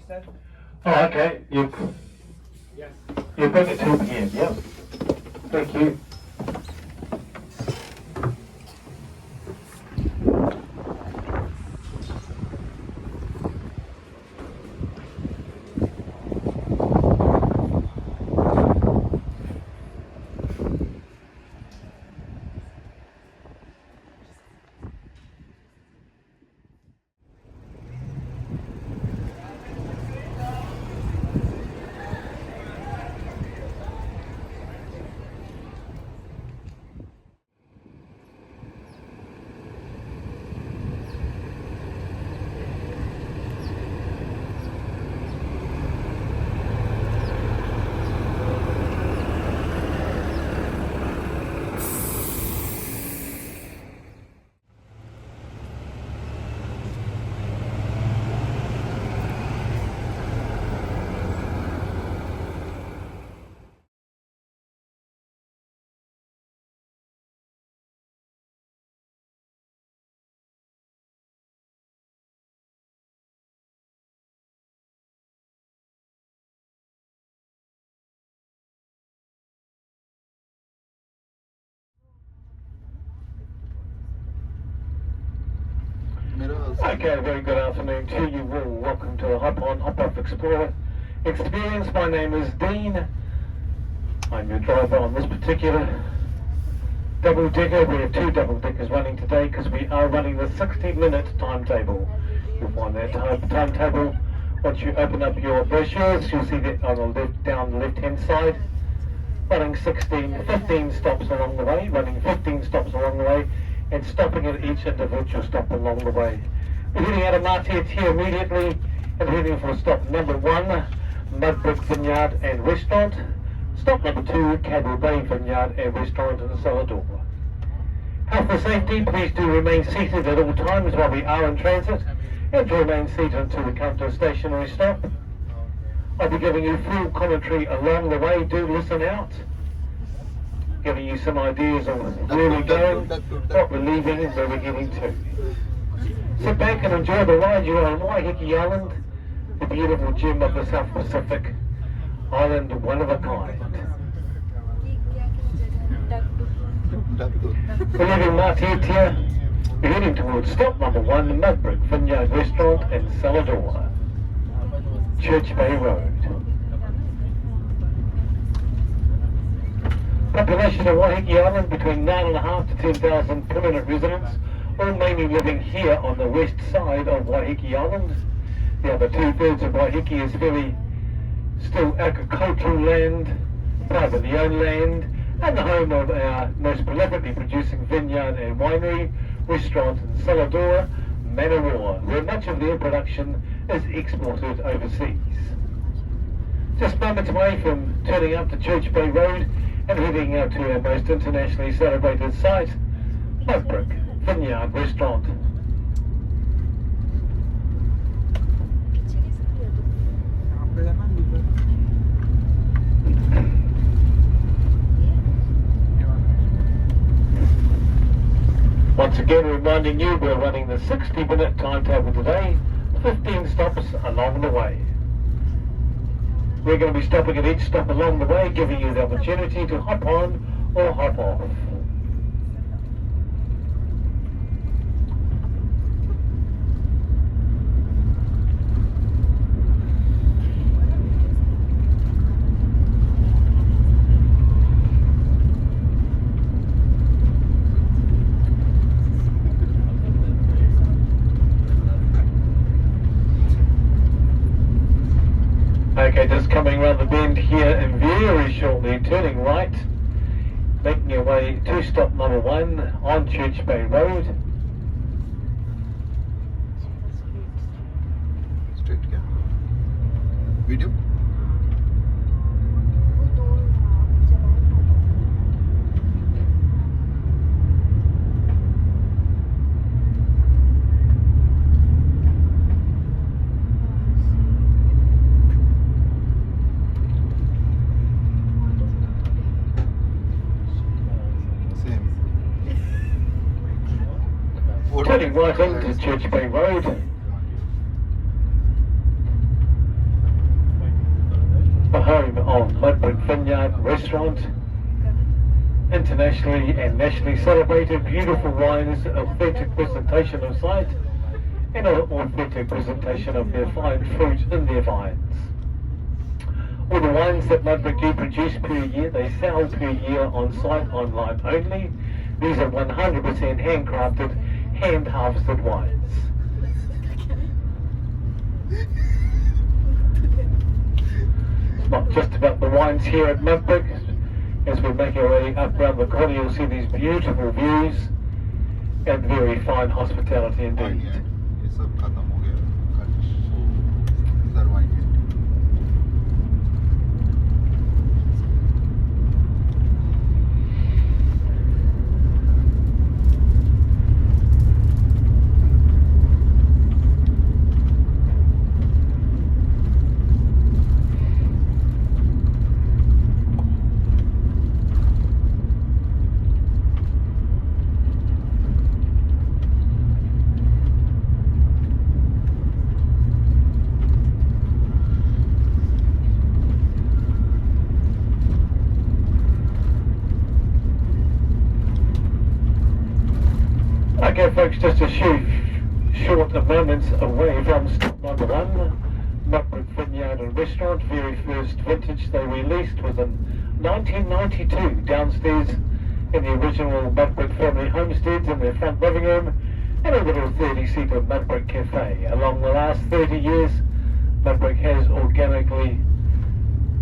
Oh, okay. You bring it to here. Yep. Thank you. Okay, very good afternoon to you all. Welcome to the Hop On, Hop Off Explorer experience. My name is Dean. I'm your driver on this particular double decker. We have two double deckers running today because we are running the 60-minute timetable. You'll find that timetable once you open up your brochures. You'll see that on the left, down the left-hand side. Running 15 stops along the way, running 15 stops along the way, and stopping at each individual stop along the way. We're heading out of Matiatia immediately and heading for stop number 1, Mudbrick Vineyard and Restaurant. Stop number 2, Cable Bay Vineyard and Restaurant in Salvador. Health and safety, please do remain seated at all times while we are in transit, and to remain seated until we come to a stationary stop. I'll be giving you full commentary along the way. Do listen out. Giving you some ideas of where we're going, what we're leaving and where we're getting to. Sit back and enjoy the ride. You're on Waiheke Island, the beautiful gem of the South Pacific island, one of a kind. We're leaving Matiatia. We're heading towards stop number 1, Mudbrick Vineyard Restaurant in Salvador, Church Bay Road. Population of Waiheke Island between 9,500 to 10,000 permanent residents, all mainly living here on the west side of Waiheke Island. The other 2/3 of Waiheke is very still agricultural land, privately owned land, and the home of our most prolifically producing vineyard and winery restaurant in Salvador, Oneroa, where much of their production is exported overseas. Just moments away from turning up to Church Bay Road and heading out to our most internationally celebrated site, Mudbrick Vineyard Restaurant. Once again, reminding you we're running the 60-minute timetable today, 15 stops along the way. We're going to be stopping at each stop along the way, giving you the opportunity to hop on or hop off. Okay, just coming around the bend here and very shortly, turning right, making your way to stop number 1 on Church Bay Road. Straight again. Video? Turning right into Church Bay Road. home of Mudbrick Vineyard Restaurant. Internationally and nationally celebrated, beautiful wines, authentic presentation of site, and an authentic presentation of their fine fruit in their vines. All the wines that Mudbrick do produce per year, they sell per year on site, online only. These are 100% handcrafted, hand-harvested wines. It's not just about the wines here at Mudbrick. As we make our way up around the corner, you'll see these beautiful views and very fine hospitality indeed. ये सब खत्म हो गया इधर wine Okay folks, just a short moments away from stop number 1, Mudbrick Vineyard and Restaurant. Very first vintage they released was in 1992, downstairs in the original Mudbrick family homesteads in their front living room, and a little 30-seater Mudbrick cafe. Along the last 30 years, Mudbrick has organically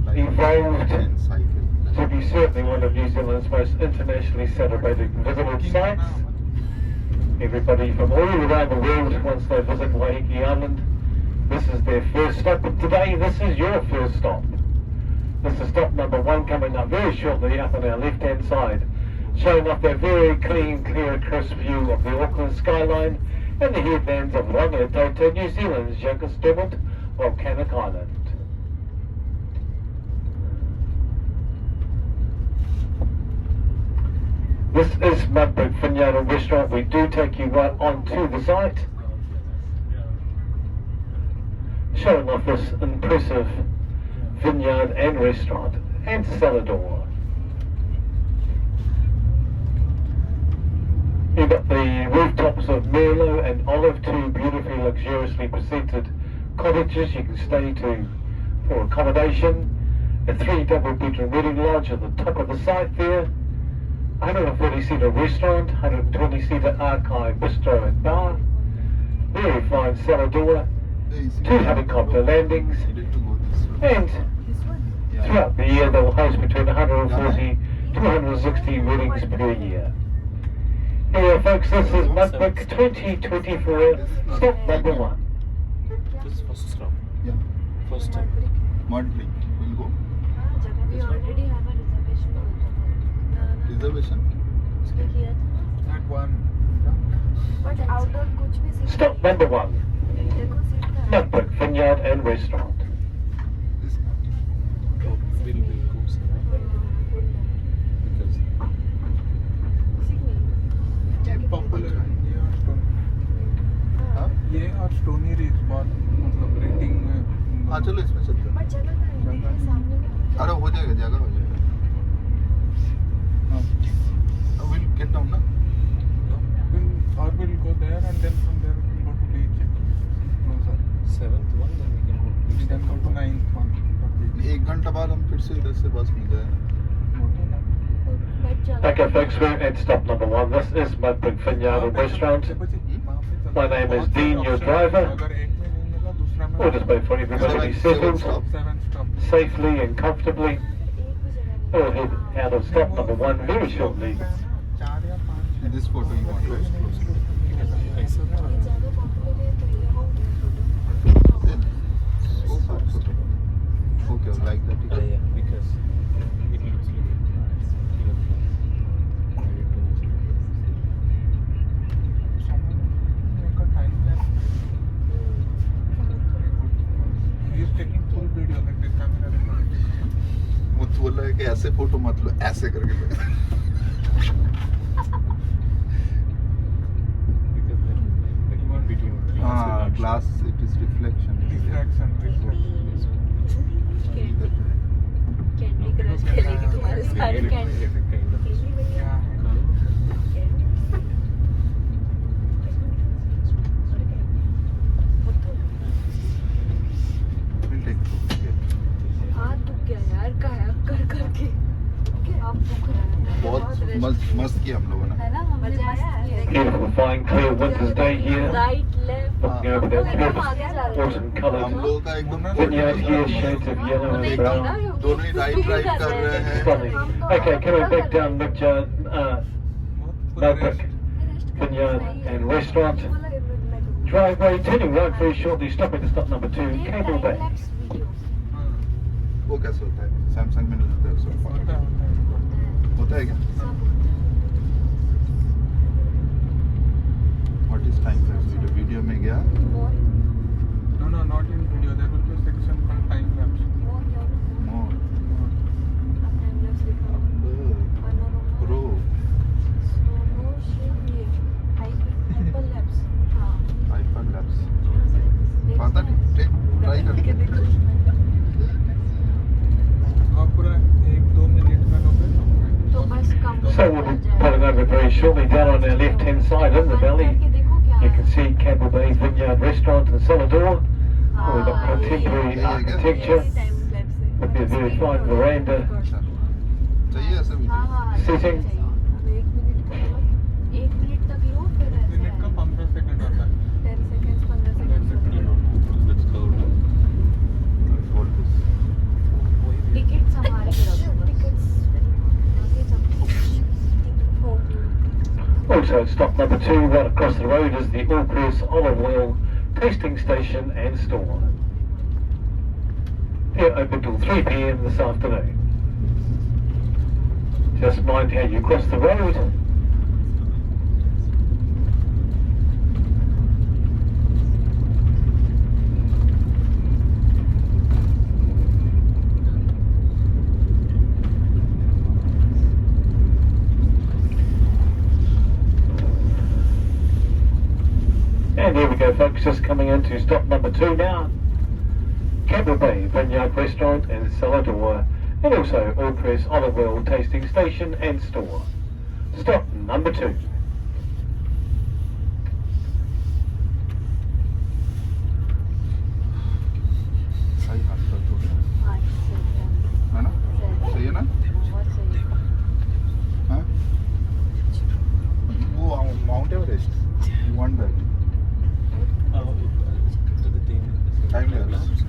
evolved to be certainly one of New Zealand's most internationally celebrated visited sites. Everybody from all around the world, once they visit Waiheke Island, this is their first stop. But today, this is your first stop. This is stop number 1 coming up very shortly up on our left-hand side, showing off that very clean, clear, crisp view of the Auckland skyline and the headlands of Rangitoto, New Zealand's youngest dormant volcanic island. This is Mudbrick Vineyard and Restaurant. We do take you right onto the site, showing off this impressive vineyard and restaurant and cellar door. You've got the rooftops of Merlot and Olive, two beautifully luxuriously presented cottages you can stay to for accommodation. A 3 double-bedroom wedding lodge at the top of the site there. 140-seater restaurant, 120-seater archive bistro and bar, very fine cellar door, 2 helicopter landings, and throughout the year they'll host between 140 to 160 weddings per year. Here folks, this is Mudbrick 2024, stop number 1. This is first stop. Yeah. First time. Mudbrick will go We already have a reservation उसमें किया था at 1 but outdoor कुछ भी seat Stop number 1, देखो seat का Mudbrick Vineyard and Restaurant. this Will go because seat popular हाँ ये और स्टोनी रिज बहुत मतलब रेटिंग में हाँ चलो इसमें चलते हैं बट जगह का है देखिए सामने में अरे हो जाएगा जगह हो जाएगा we'll get down ना we'll go there and then from there we will go to beach closer 7th one, then we can go to we can go to 9th one for beach. 1 घंटा बाद हम फिर से इधर से बस मिल जाएगा बट जगह Okay folks, we're at stop number 1. This is Mudbrick Vineyard and Restaurant. My name is Dean, your driver. अगर एक में नहीं मिला दूसरा में We'll just wait for everybody to be settled 7 stop safely and comfortably. We'll head out of stop number 1 very shortly. 4 या 5 this photo you want right close ऐसा था ज़्यादा पॉपुलर है तो ये होंगे then so far photo okay I like that yeah, because it looks like even he is taking full video like this camera recording मुझे बोल रहा है कि ऐसे फोटो मत लो ऐसे करके लो because then you want between glass it is reflection reflection This one. Either way. बहुत मस्त किया हम लोगों ने। है ना, मजा आया है। Beautiful, fine, clear winter's day here. Right left Looking over that beautiful आगे जा रहे autumn हम coloured लोगों का एकदम vineyard here, shades of yellow and brown. दोनों ही राइट कर रहे हैं। Stunning. Okay, coming back down Mudbrick Vineyard and Restaurant. Driveway, turning right very shortly, stopping to stop number 2, Cable Bay. वो कैसे होता है? सैमसंग में नहीं होता है उसका। होता है क्या? What is time lapse? Video में गया? No, not in video. There will be a section called time lapse. More. Pro. Hyper lapse. पता नहीं, ट्राई करते हैं। आप पूरा 1-2 मिनट का लोगे तो बस कम So we'll be pulling over very shortly. Down on our left hand side in the valley, you can see Cable Bay Vineyard Restaurant and Salvador. We've got contemporary architecture with a very fine veranda चाहिए ऐसा video. setting. एक minute तक लो फिर minute का 15 second होता है। 10 seconds 15 seconds Let's go. Tickets हमारे Also at stop number 2, right across the road, is the Allpress olive oil tasting station and store. Here open till 3 p.m. this afternoon. Just mind how you cross the road. And here we go, folks, just coming into stop number 2 now. Cable Bay Vineyard Restaurant and Salvador, and also Allpress olive oil tasting station and store. Stop number 2. सही हाथ पर तो है ना? सही है ना? हाँ? वो mount Everest, you want that? Time lapse.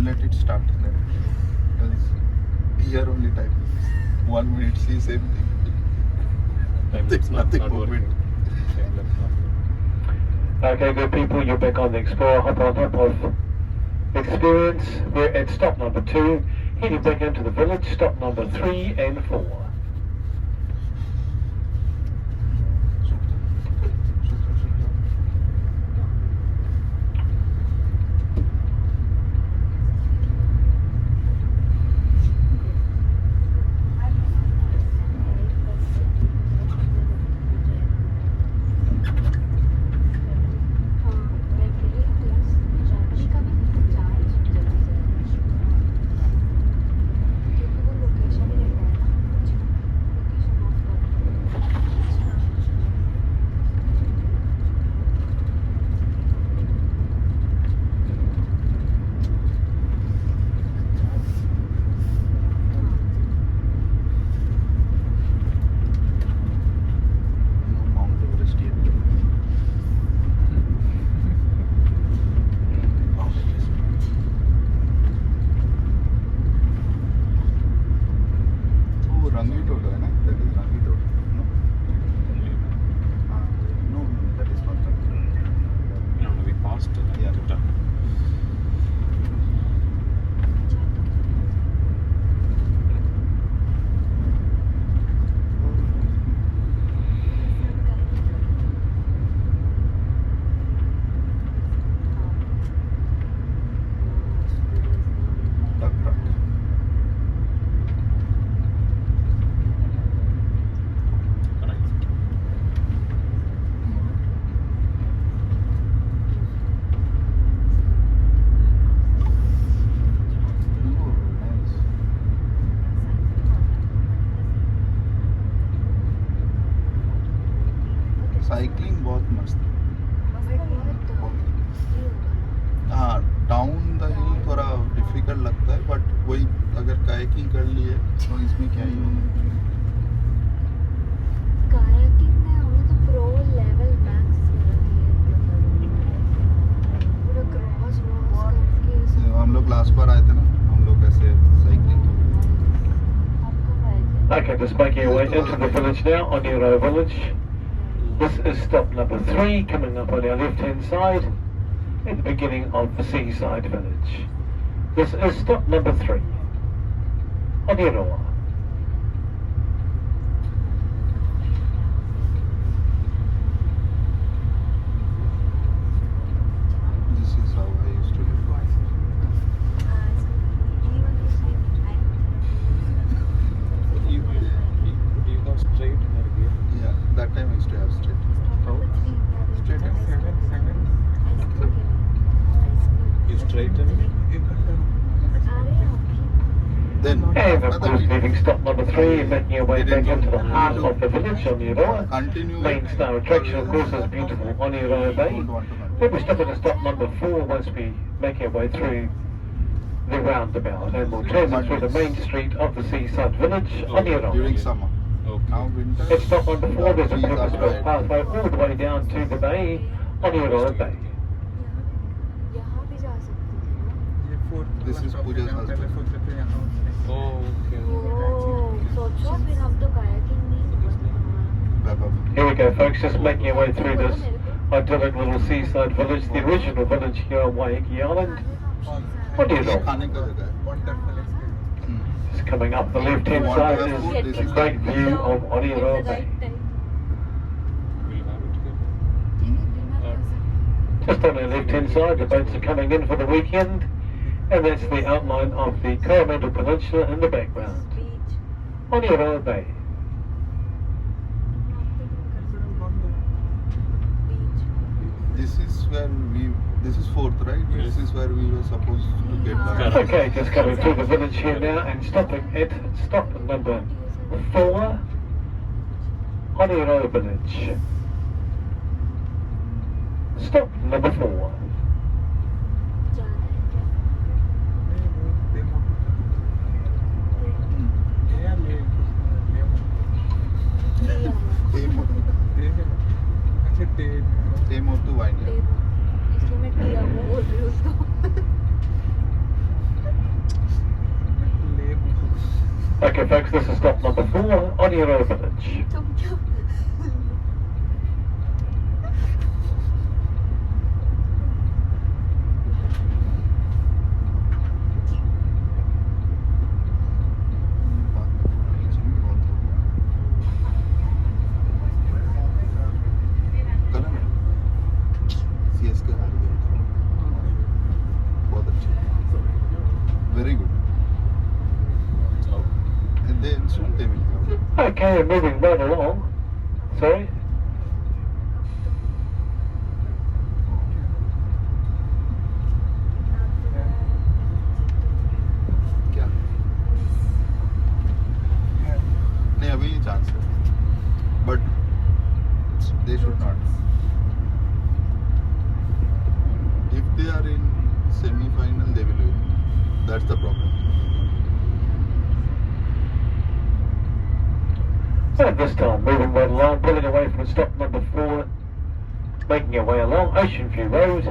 Let it start then. Here only time lapse. 1 minute, see same thing. There's nothing movement. Okay, good people, you're back on the Explorer Hop on Hop Off experience. We're at stop number 2, heading back into the village, stop number 3 and 4. Cycling बहुत मस्त है। हाँ, down the हिल थोड़ा difficult लगता है, but वही अगर kayaking कर लिए तो इसमें क्या ही होगा। kayaking में हम लोग तो pro level max करती है पूरा cross करके हम लोग लास्ट बार आए थे ना, हम लोग ऐसे cycling Okay, just making your way into the village now, Oneroa Village. This is stop number 3, coming up on our left-hand side, at the beginning of the seaside village. This is stop number 3, Oneroa. This is how I used to live. You go straight or here? Yeah, that time I used to have straight. Straight and seven. You straight and then And of another course, thing, leaving stop number 3 and making your way back into the heart of the village, Oneroa. continue Main star attraction, of course, is beautiful Oneroa Bay. Don't want to We'll be stopping at stop number 4 once we make our way through the roundabout, and we'll transit through the main street of the seaside village, during Oneroa. summer. okay. Now winter. At stop number 4, there's a trees are purpose-built dried. pathway all the way down to the bay, Oneroa Bay. यहाँ भी जा सकते थे ना ये fourth This वाला is stop Pooja's है, जहाँ पहले husband. सोचे थे यहाँ Oh, okay. ओ सोचो फिर हम तो kayaking नहीं Baba. Here we go, folks, just making our way through this idyllic little seaside village, the original village here on Waiheke Island. ये Oneroa. खाने का जगह है. wonderful experience. Just coming up the left-hand side is a great view of Oneroa Bay. We'll have it here. Just on our left-hand side, the boats are coming in for the weekend, and that's the outline of the Coromandel Peninsula in the background. Oneroa Bay. This is fourth, right? This is where we were supposed to get back. Okay, just coming through the village here now and stopping at stop number 4, Oneroa Village. Stop number 4. Motu Vineyard. इसलिए मैं टिया को बोल रही हूँ उसको Okay, folks, this is stop number 4, Oneroa Village. तुम क्या Very good. So, And then soon they will come. Okay, moving right along. Sorry. क्या? नहीं अभी चांस है. But they should not. If they are in semi-final, they will win. That's the problem. And this time, moving right along, pulling away from stop number 4, making our way along Ocean View Road.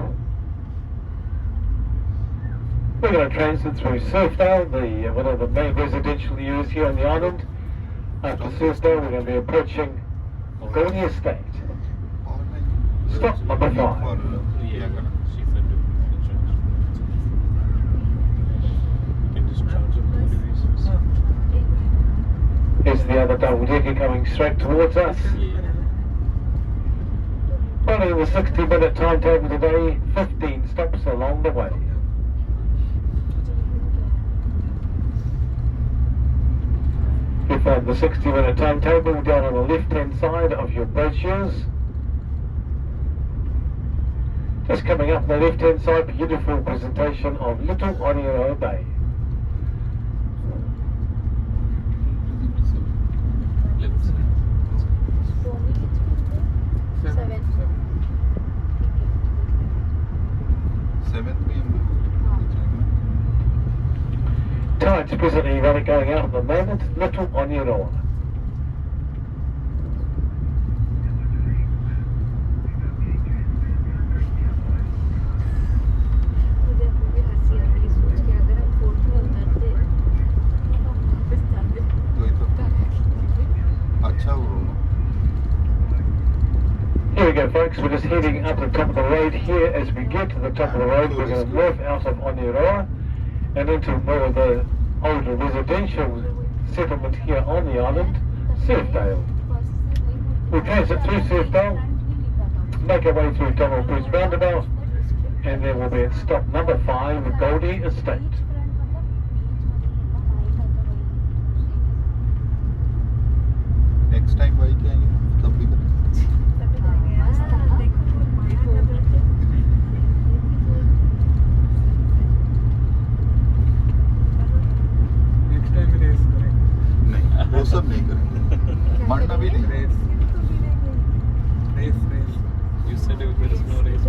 We're going to transit through Surfdale, one of the main residential areas here on the island. After Surfdale, we're going to be approaching Goldie Estate. Stop number 5. yeah, she said it. You can just charge it 2 degrees. Here's the other double decker coming straight towards us. Following the 60-minute timetable today, 15 stops along the way. You find the 60-minute timetable down on the left-hand side of your brochures. Just coming up on the left-hand side, beautiful presentation of Little Oneroa Bay. Let's see. Seven. 7 p.m. Tides presently running going out at the moment, Little Oneroa. अच्छा वो Here we go, folks. We're just heading up the top of the road here. As we get to the top of the road, we're going to move out of Oneroa and into more of the older residential settlement here on the island, Surfdale. We'll transit through Surfdale, make our way through Donald Bruce Roundabout, and then we'll be at stop number 5, Goldie Estate. Next time भाई क्या आएंगे तब भी करें next time race करेंगे नहीं वो सब नहीं करेंगे मरना भी नहीं race race You said there is no race.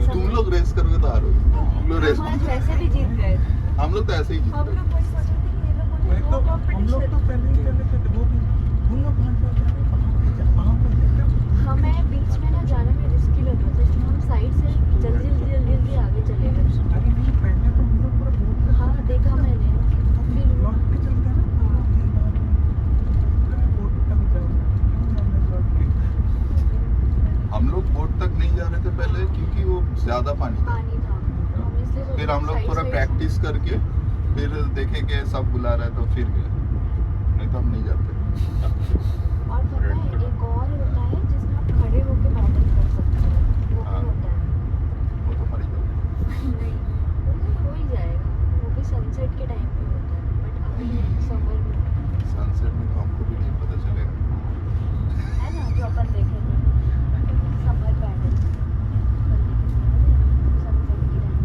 तुम लोग रेस करोगे तो हारोगे तुम लोग रेस वैसे भी जीत गए हम लोग तो ऐसे ही जीत रहे मैं तो हम लोग तो पहले ही चले थे वो भी हम लोग कहाँ पे हमें बीच में ना जाने में रिस्की लग रहा था इसलिए हम साइड से जल्दी आगे चले गए अरे नहीं पहले तो हम लोग पूरा बोट हाँ देखा मैंने फिर लौट के चलते हैं ना बोट तक जाओ हम लोग बोट तक नहीं जा रहे थे पहले क्योंकि वो ज्यादा पानी था पानी था हम इसलिए सोचे फिर हम लोग साइड थोड़ा साइड प्रैक्टिस करके फिर देखे कि सब बुला रहा है तो फिर गए नहीं तो हम नहीं जाते और पता है एक और होता है जिसमें आप खड़े होकर पैडल कर सकते हो वो भी हाँ। होता है वो तो मरी जाएगी नहीं वो तो हो ही जाएगा वो भी सनसेट के टाइम पे होता है बट अभी समर में सनसेट में तो हमको भी नहीं पता चलेगा है ना जो अपन देखेंगे समर पैडल सनसेट के टाइम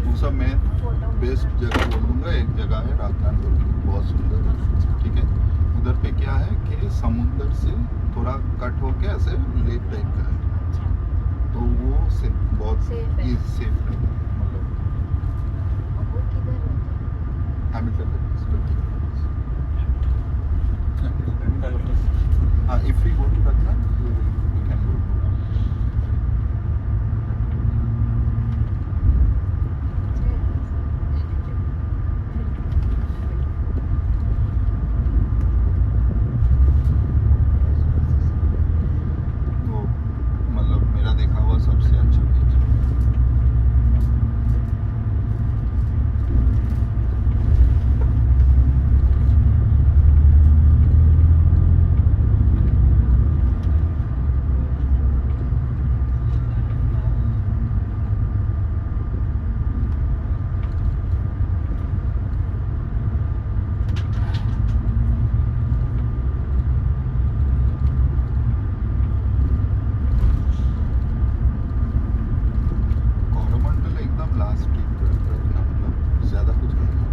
वो सब मैं बेस्ट जगह बोल दूंगा एक जगह है राजस्थान बोल के बहुत सुंदर है ठीक है उधर पे क्या है कि समुंदर से थोड़ा कट होके ऐसे लेक टाइप का है तो वो से बहुत Safe है। सेफ है मतलब और वो किधर होता है हैमिल्टन हाँ if we go to Ratna we can go तो मतलब मेरा देखा हुआ सबसे अच्छा बीच कोरोमंडल एकदम लास्ट ट्रिप रखना मतलब ज्यादा कुछ नहीं है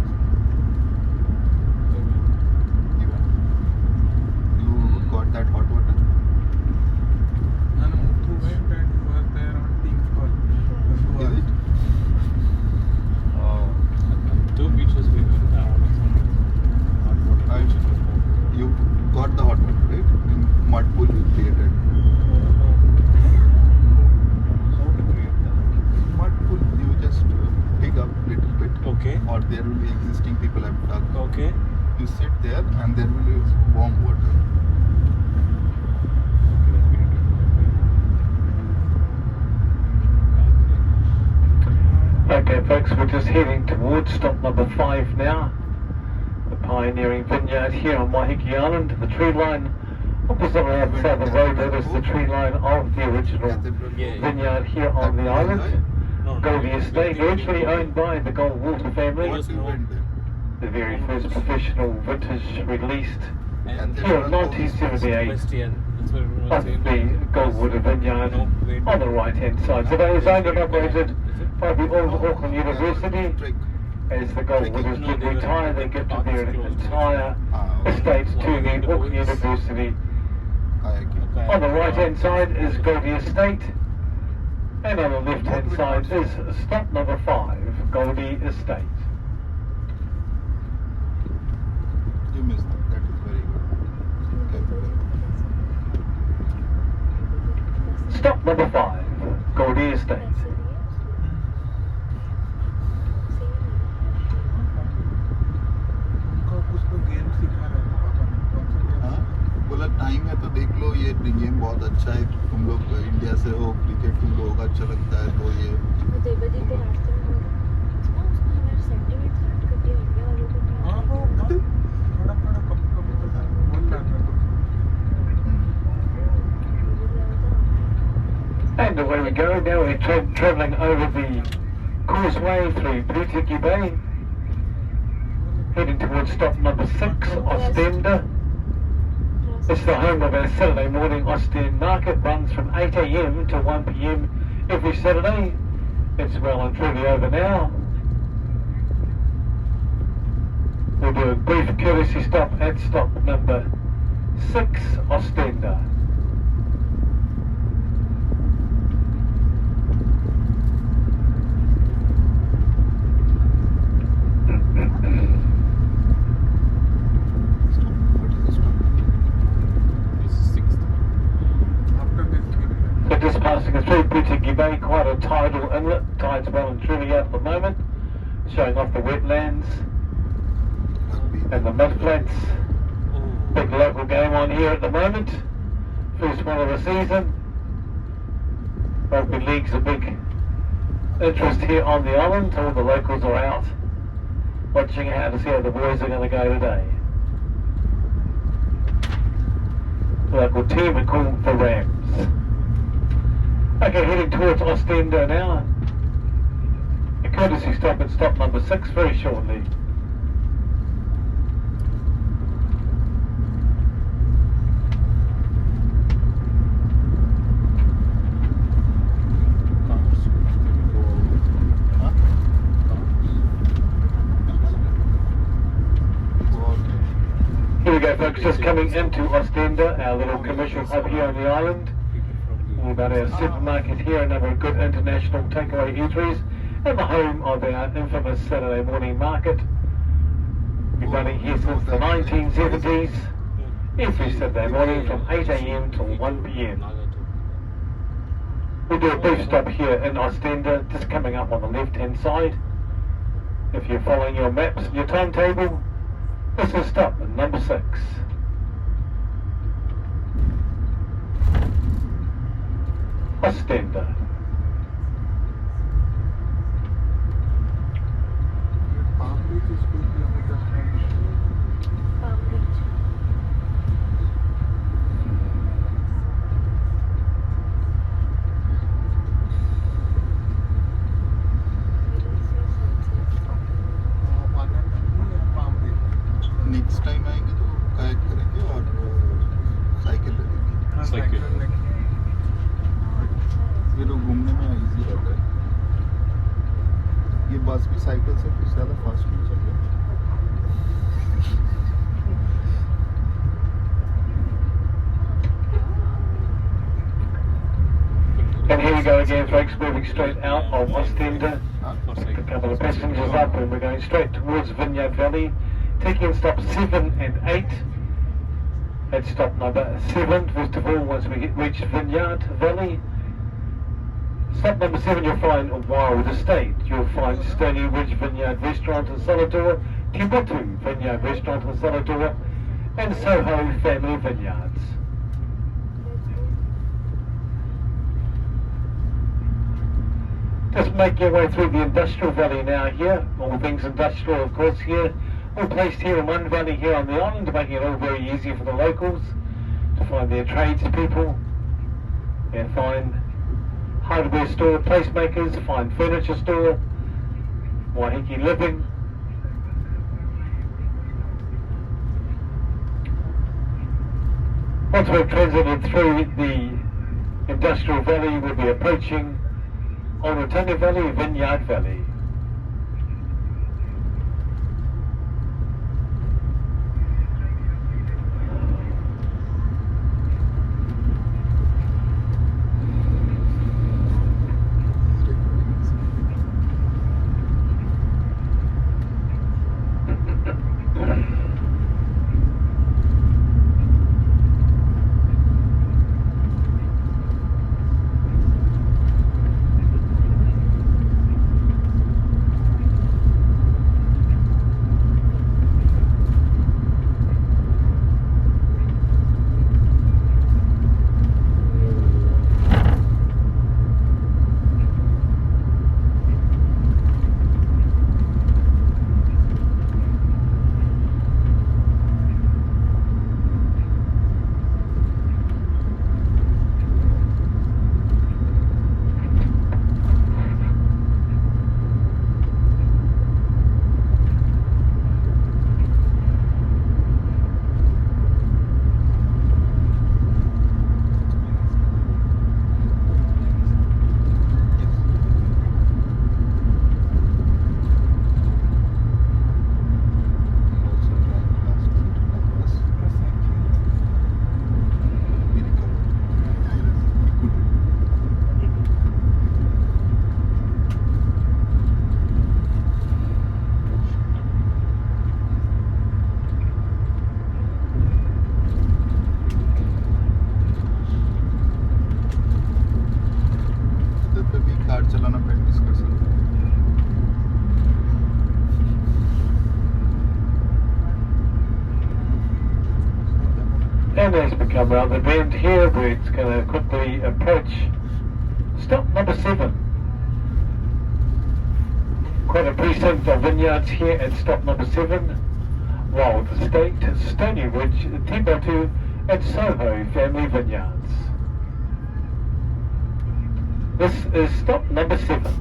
You got that hot water? and Motu went and was there on Teams call Is it? Two beaches we went. You got the hot water, right? In mud pool you created. Mud pool you just dig up little bit. Okay. Or there will be existing people have dug. Okay. You sit there and there will be warm water. Okay, folks, we're just heading towards stop number 5 now. The pioneering vineyard here on Waiheke Island. The tree line opposite on the other side of the road, that is the tree line of the original vineyard here on the island. No, Goldie Estate, originally owned by the Goldwater family. What you went there? The very first professional vintage released And here in 1978 Westian. That's what everyone of was the saying. Goldwater vineyard No, wait. on the right hand side. So that was owned and operated by the old Auckland University. Trick. As the Goldwaters No, did they were- retire, they gifted their entire Ah, estate to One the of the Auckland boys. University. kayaking. On the right hand side is Goldie Estate, and on the left hand side is stop number 5, Goldie Estate. You missed that. That is very good. Okay. Stop number 5, Goldie Estate. उनको कुछ तो game सिखा रहे थे पता नहीं कौन सा गेम हाँ? बोला बहुत अच्छा है, तुम लोग इंडिया से हो, क्रिकेट तुम लोगों को अच्छा लगता है, तो ये वो देवदी के रास्ते में ना उसने हमारे सेंटीमेंट हर्ट कर दिया इंडिया वालों को क्या हाँ वो थोड़ा थोड़ा कभी कभी तो बोल रहा था तो And away we go. Now we're travelling over the causeway through Mudbrick Bay, heading towards stop number 6, Ostend. It's the home of our Saturday morning Ostend market. Runs from 8 a.m. to 1 p.m. every Saturday. It's well and truly over now. We'll do a brief courtesy stop at stop number 6, Ostend. This is 6th. after this So just passing through Mudbrick Bay, quite a tidal inlet. Tide's well and truly out at the moment, showing off the wetlands and the mud flats. Big local game on here at the moment. First one of the season. Rugby league's a big interest here on the island. All the locals are out watching how to see how the boys are going to go today. The local team are called the Rams. Okay, heading towards Ostend now. A courtesy stop at stop number 6 very shortly. Here we go folks, just coming into Ostend, our little commercial hub here on the island. We've got our supermarket here, a number of good international takeaway eateries, and the home of our infamous Saturday morning market. Been running here since the 1970s, every Saturday morning from 8 a.m. till 1 p.m. We'll do a brief stop here in Ostend, just coming up on the left-hand side. If you're following your maps and your timetable, this is stop at number 6. Ostend. Palm Beach is 2 kilometers from Palm Beach. Onetangi and Palm Beach. Next time आएंगे तो कायक करेंगे और cycle ले लेंगे, हाँ, Cycle. cycle लेके। फिर वो घूमने में इजी रहता है। ये बस भी साइकिल से कुछ ज़्यादा फास्ट नहीं चल रहा। And here we go again folks, moving straight out of Ostend. For A cycle. couple of passengers up and we're going straight towards Vineyard Valley, taking in stops 7 and 8. At stop number 7, first of all, once we reach Vineyard Valley. Stop number 7, you'll find a wild estate. You'll find Stonyridge Vineyard Restaurant and Salvador, Motu Vineyard Restaurant and Salvador, and Soho Family Vineyards. Just make your way through the industrial valley now here. All things industrial, of course, here. All placed here in one valley here on the island, making it all very easy for the locals to find their tradespeople and find hardware store placemakers, find furniture store, Waiheke living. Once we've transited through the industrial valley, we'll be approaching Onetangi Valley, Vineyard Valley. turn as we come around the bend here. We're going to quickly approach stop number 7. Quite a precinct of vineyards here at stop number 7. Wild Estate, Stonyridge, Motu and Soho family vineyards. This is stop number 7.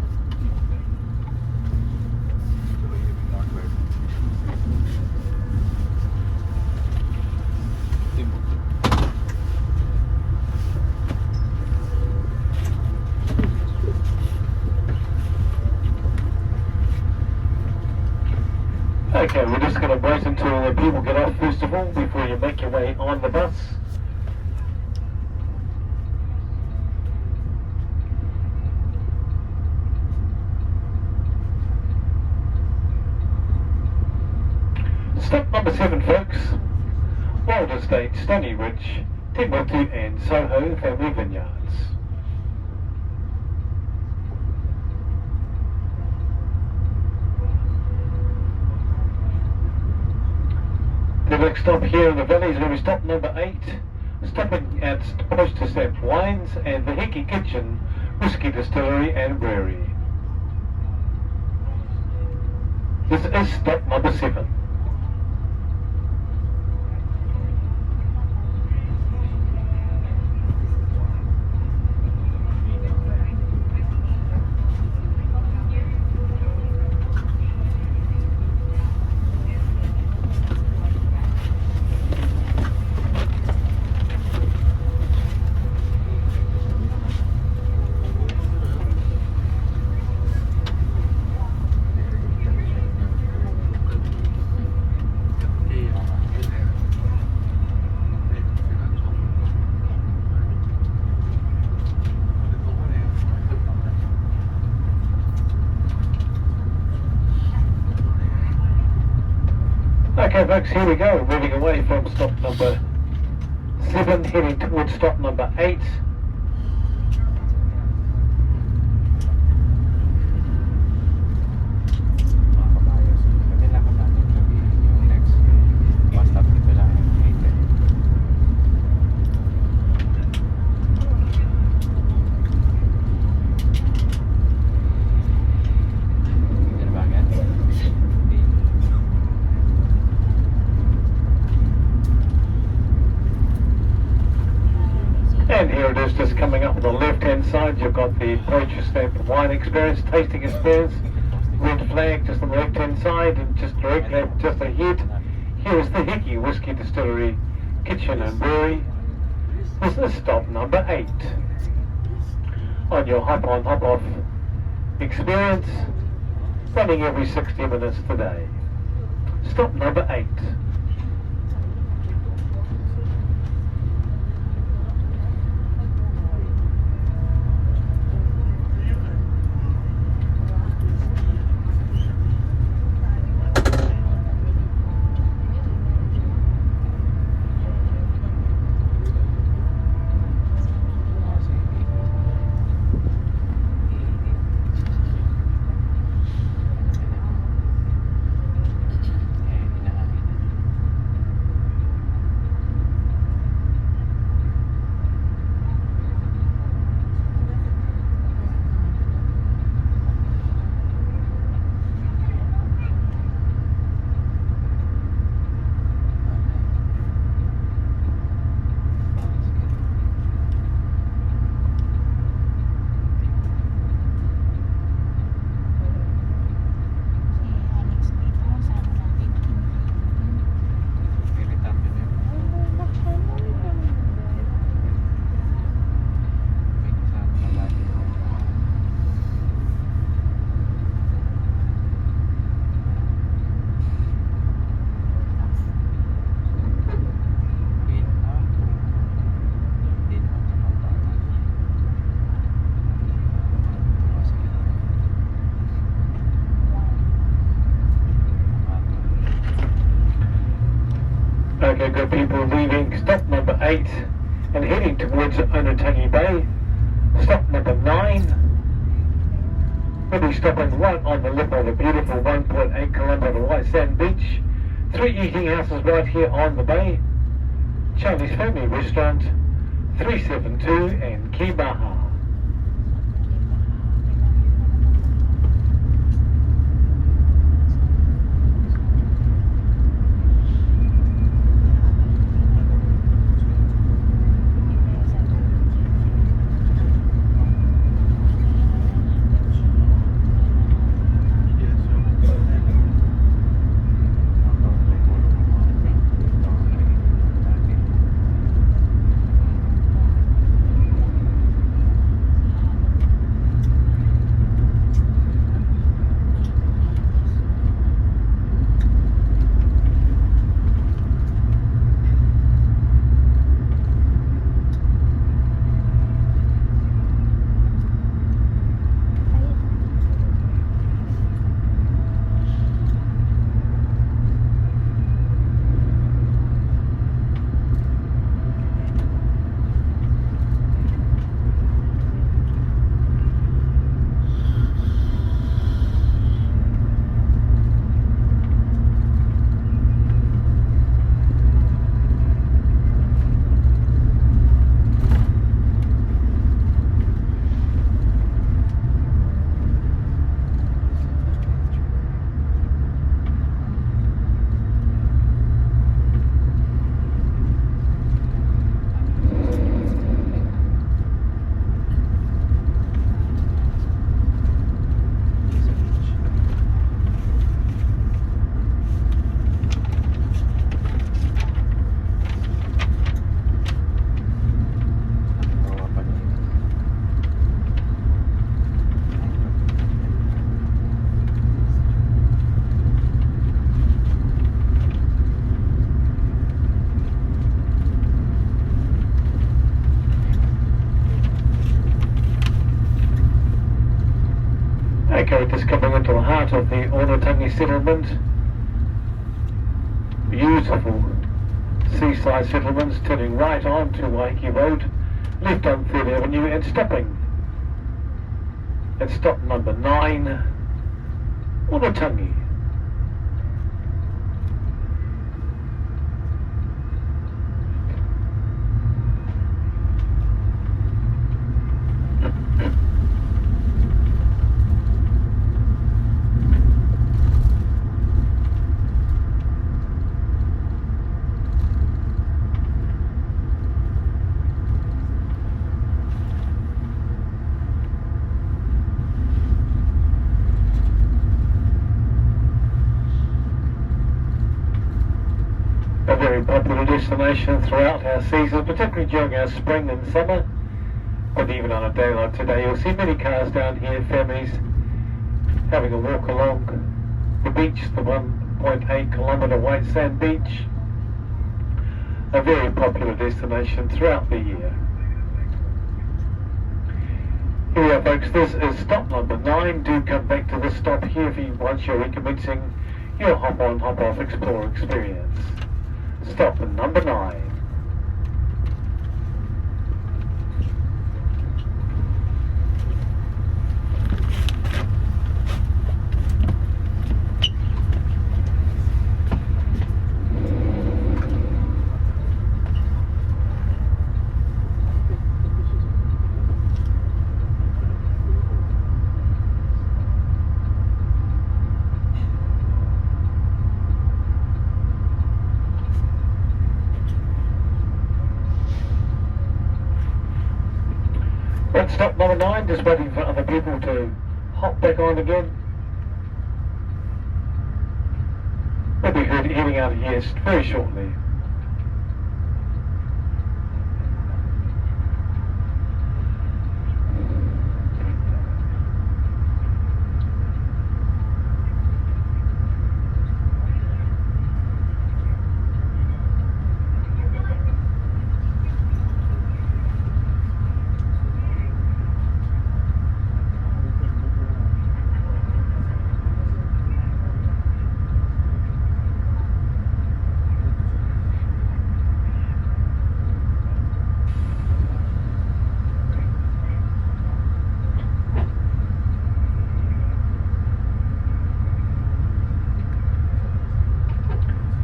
Okay, we're just going to wait until the people get off first of all before you make your way on the bus. Stop number 7, folks. Wild Estate, Stonyridge, Motu and Soho family vineyards. The next stop here in the valley is going to be stop number 8, stopping at Postage Wines and the Heke Kitchen, Whiskey Distillery and Brewery. This is stop number 7. Okay folks, here we go, moving away from stop number 7, heading towards stop number 8. And here it is, just coming up on the left hand side, you've got the Postage stamp wine experience, tasting experience, red flag just on the left hand side, and just directly just ahead, here is the Heke Whiskey Distillery, Kitchen and Brewery. This is stop number 8 on your hop on hop off experience, running every 60 minutes today. Stop number 8. Okay, good people, leaving stop number 8 and heading towards Onetangi Bay. Stop number 9. We'll be stopping right on the lip of the beautiful 1.8 kilometre white sand beach. 3 eating houses right here on the bay. Chinese Family Restaurant, 372 and Kibaha. Okay, just coming into the heart of the Onetangi settlement. Beautiful seaside settlements, turning right on to Waiheke Road, left on 3rd Avenue and stopping at stop number 9, Onetangi. A very popular destination throughout our season, particularly during our spring and summer. But even on a day like today, you'll see many cars down here, families having a walk along the beach, the 1.8 kilometre white sand beach. A very popular destination throughout the year. Here we are, folks. This is stop number 9. Do come back to this stop here if you once you're recommencing your hop-on, hop-off Explorer experience. Stop at number 9. At stop number 9, just waiting for other people to hop back on again. We'll be heading out of here very shortly.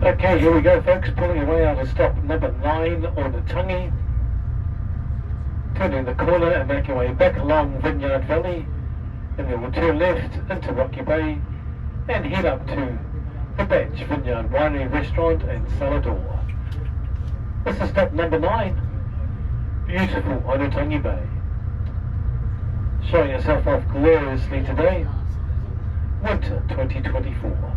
Okay, here we go folks, pulling away out of stop number 9, Onetangi. Turning the corner and making our way back along Vineyard Valley, and then we'll turn left into Rocky Bay and head up to the Batch Vineyard Winery Restaurant and Salador. This is stop number 9, beautiful Onetangi Bay. Showing yourself off gloriously today, winter 2024.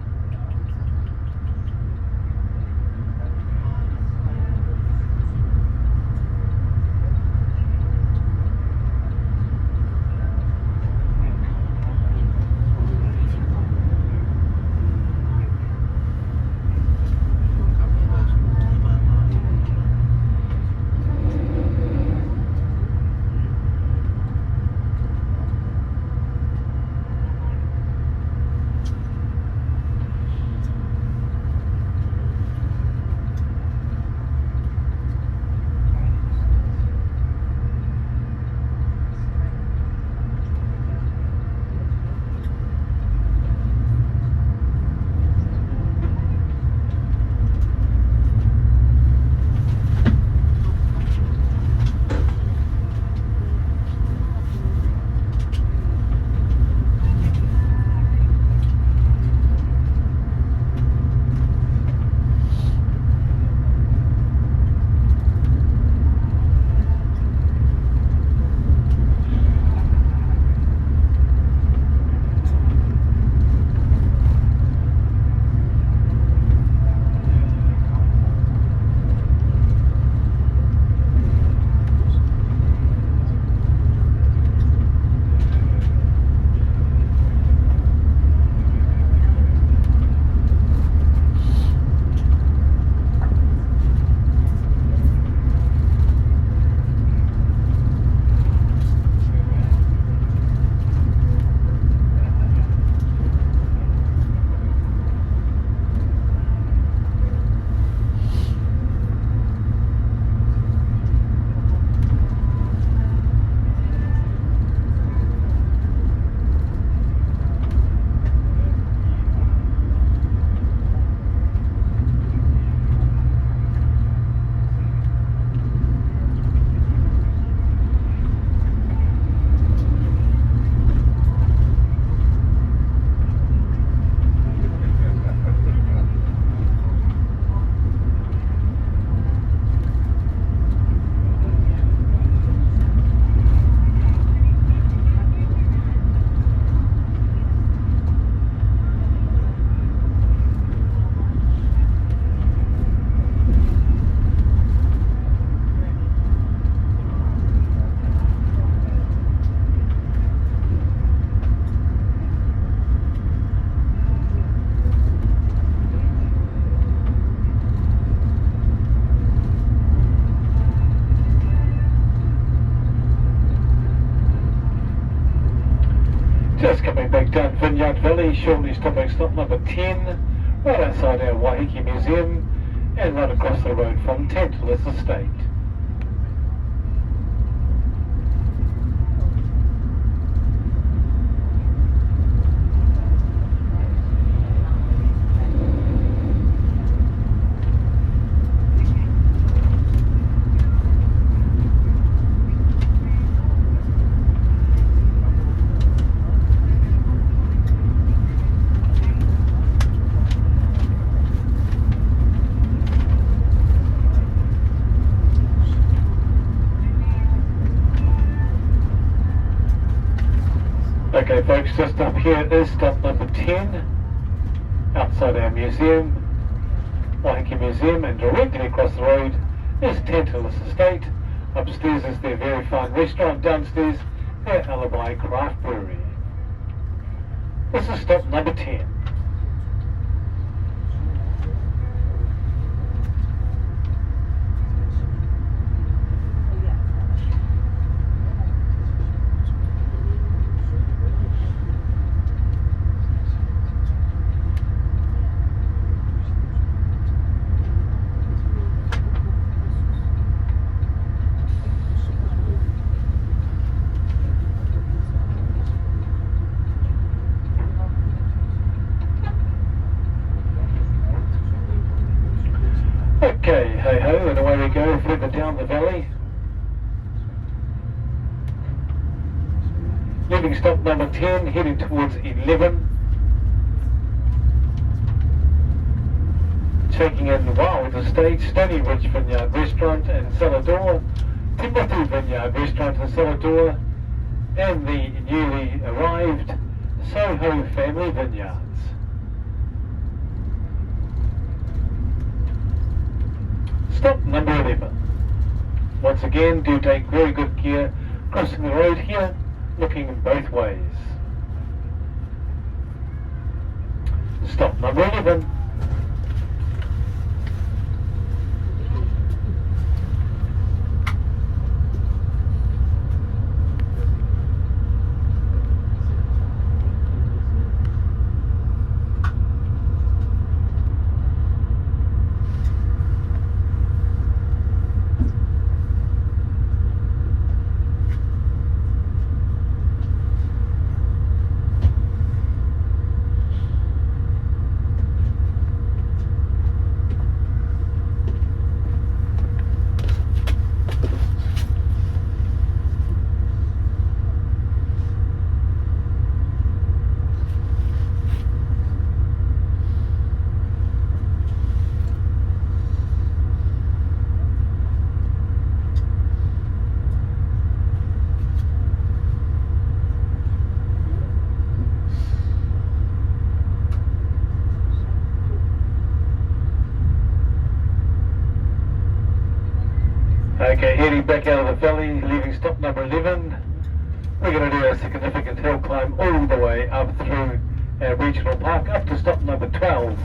Just coming back down Vineyard Valley, shortly stopping stop number 10, right outside our Waiheke Museum, and right across the road from Tantalus Estate. Okay folks, just up here is stop number 10, outside our museum, Waiheke Museum, and directly across the road is Tantalus Estate. Upstairs is their very fine restaurant, downstairs their Alibi Craft Brewery. This is stop number 10. Okay, hey ho, and away we go further down the valley. Leaving stop number 10, heading towards 11. Taking in Wild Estate, Stonyridge Vineyard Restaurant and Cellar Door, Motu Vineyard Restaurant and Cellar Door, and the newly arrived Soho Family Vineyards. Stop number 11. Once again, do take very good care crossing the road here, looking both ways. Stop number 11. Okay, heading back out of the valley, leaving stop number 11. We're going to do a significant hill climb all the way up through our regional park up to stop number 12,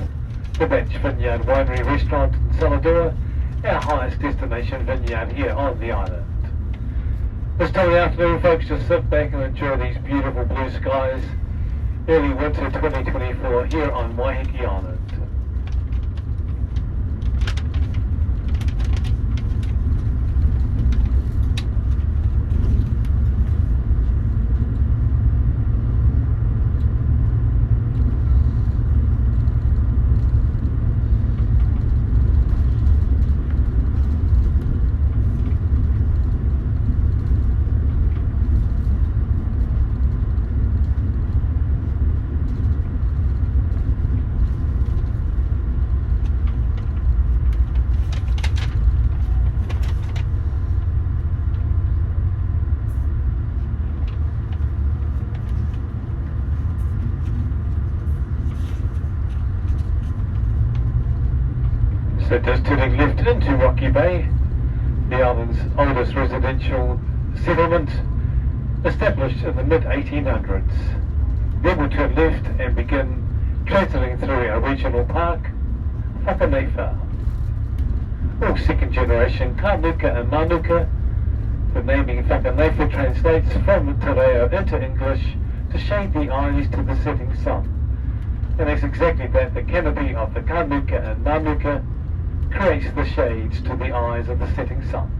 the Bench Vineyard Winery Restaurant in Cellar Door, our highest destination vineyard here on the island. This time of the afternoon, folks, just sit back and enjoy these beautiful blue skies. Early winter 2024 here on Waiheke Island. So just turning left into Rocky Bay, the island's oldest residential settlement, established in the mid-1800s. Then we'll turn left and begin transiting through our regional park, Whakaneiwha. All second generation Kānuka and Manuka. The naming Whakaneiwha translates from Te Reo into English to shade the eyes to the setting sun. And it's exactly that, the canopy of the Kānuka and Manuka creates the shades to the eyes of the setting sun.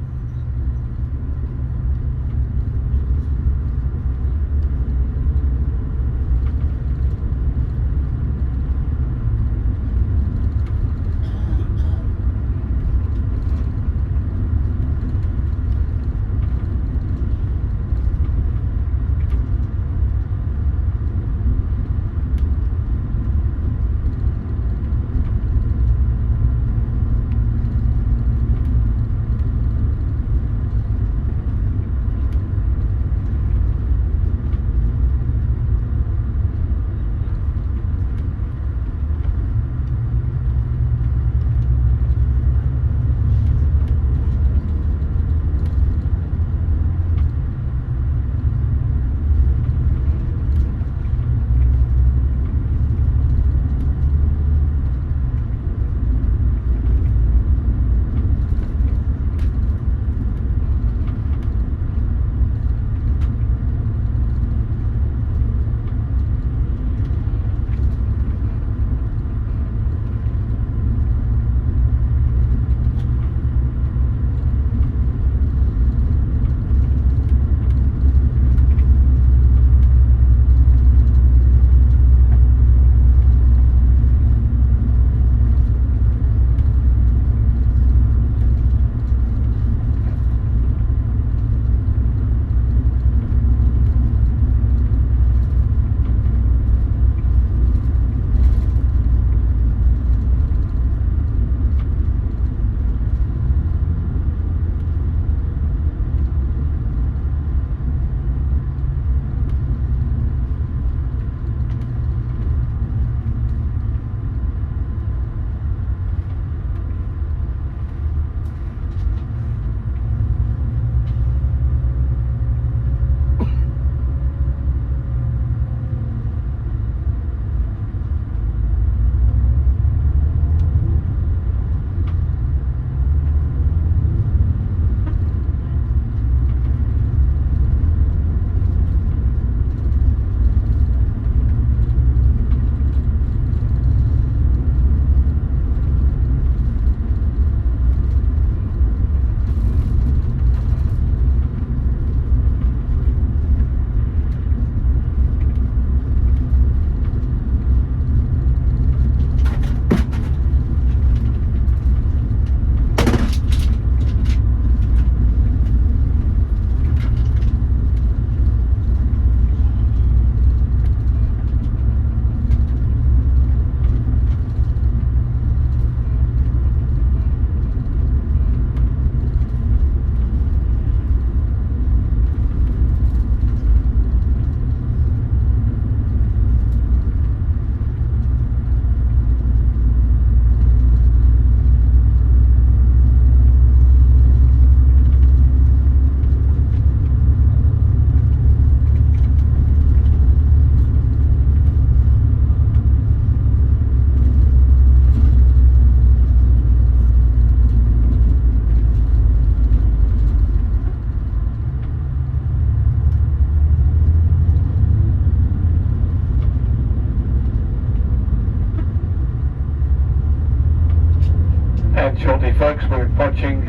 And shortly, folks, we're approaching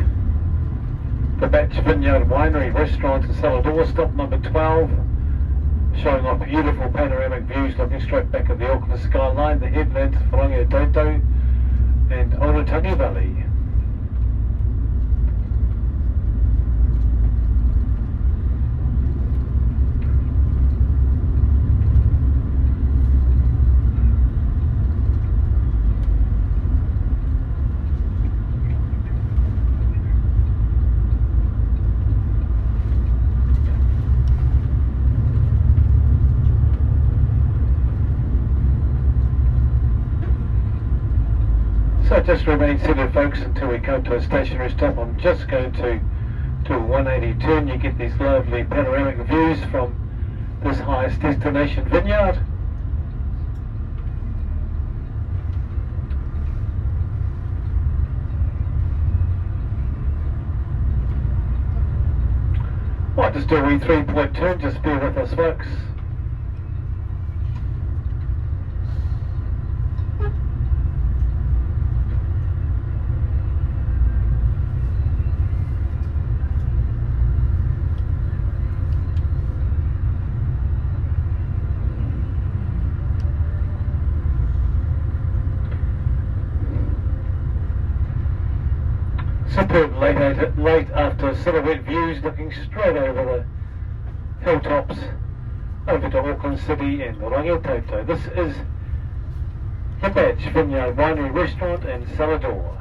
the Batch Vineyard Winery Restaurant in Salador, stop number 12, showing off beautiful panoramic views looking straight back at the Auckland skyline, the headlands of Whangaetoto and Onetangi Valley. So just remain seated, folks, until we come to a stationary stop. I'm just going to do a 180 turn. You get these lovely panoramic views from this highest destination vineyard. Might just do a wee 3-point turn, just bear with us, folks. Superb late after silhouette views looking straight over the hilltops over to Auckland City and Whangaetoto. This is the Batch Vineyard Winery Restaurant in Salador.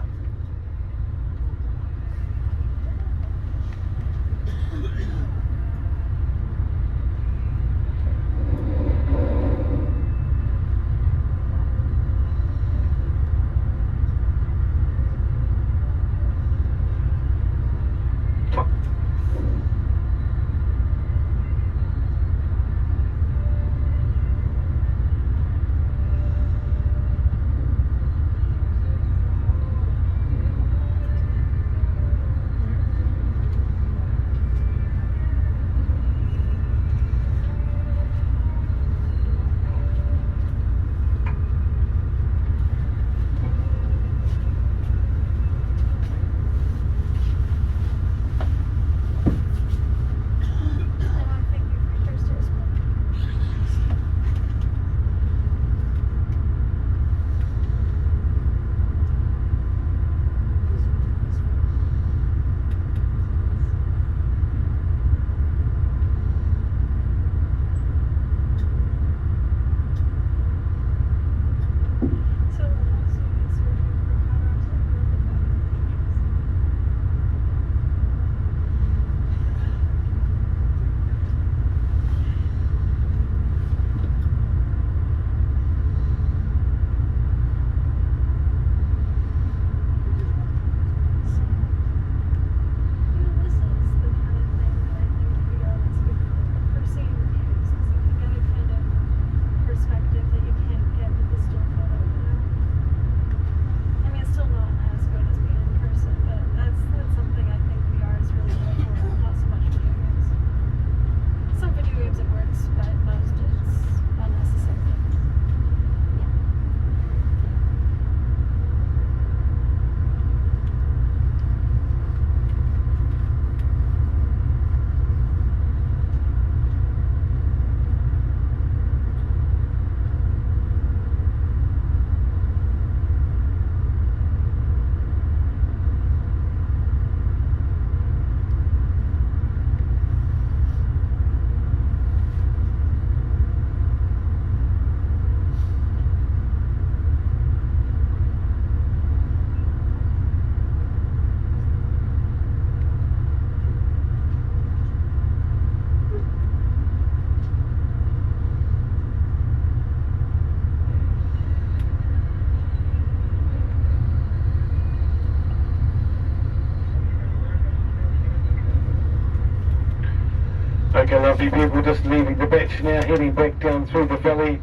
Okay, lovely people, just leaving the beach now, heading back down through the valley.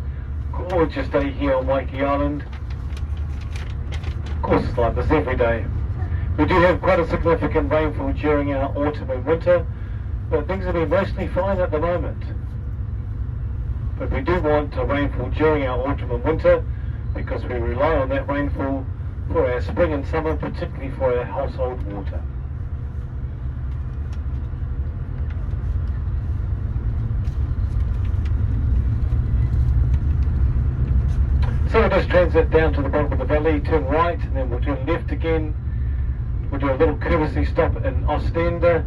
Gorgeous day here on Waiheke Island. Of course, it's like this every day. We do have quite a significant rainfall during our autumn and winter, but things have been mostly fine at the moment. But we do want a rainfall during our autumn and winter because we rely on that rainfall for our spring and summer, particularly for our household water. So we'll just transit down to the bottom of the valley, turn right, and then we'll turn left again. We'll do a little courtesy stop in Ostend, and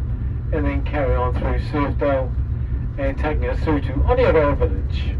then carry on through Surfdale, and taking us through to Oneroa Village.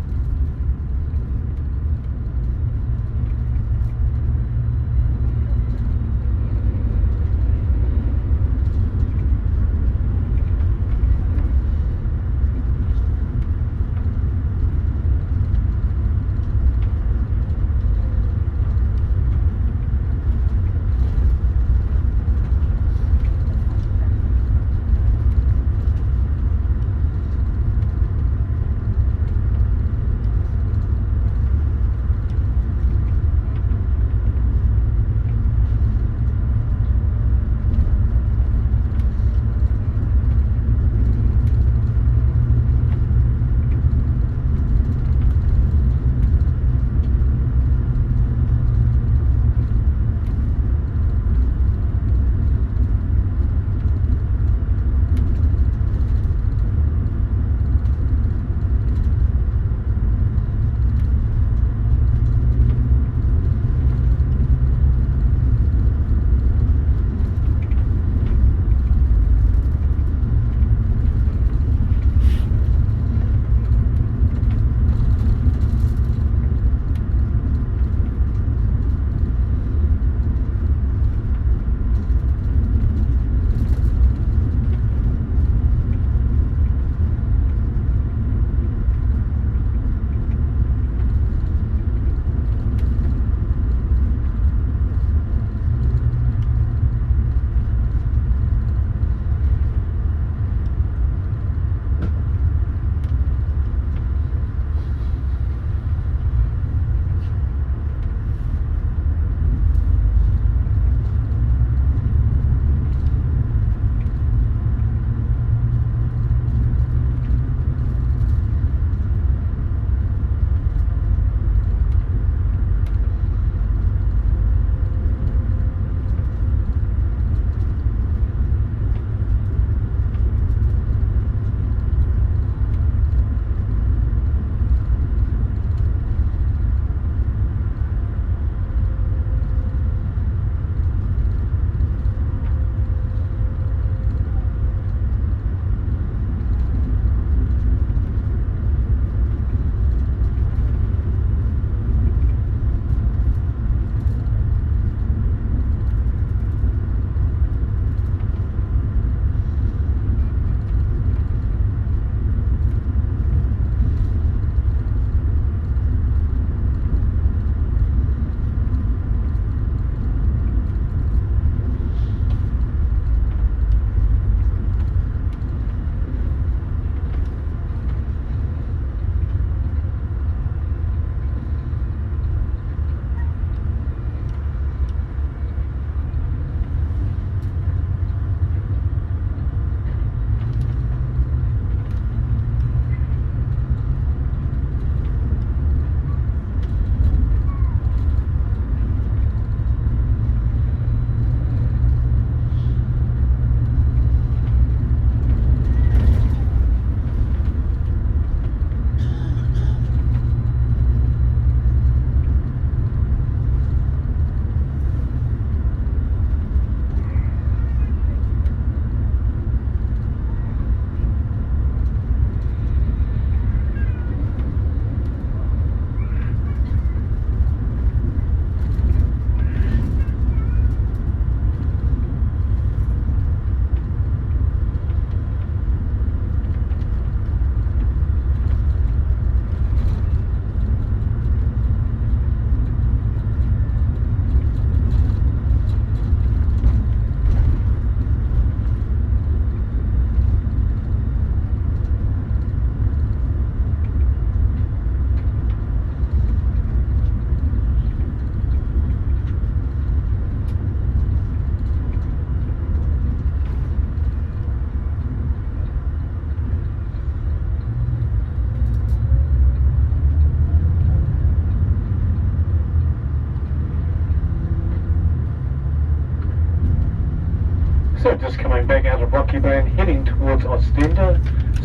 So just coming back out of Rocky Bay and heading towards Ostend.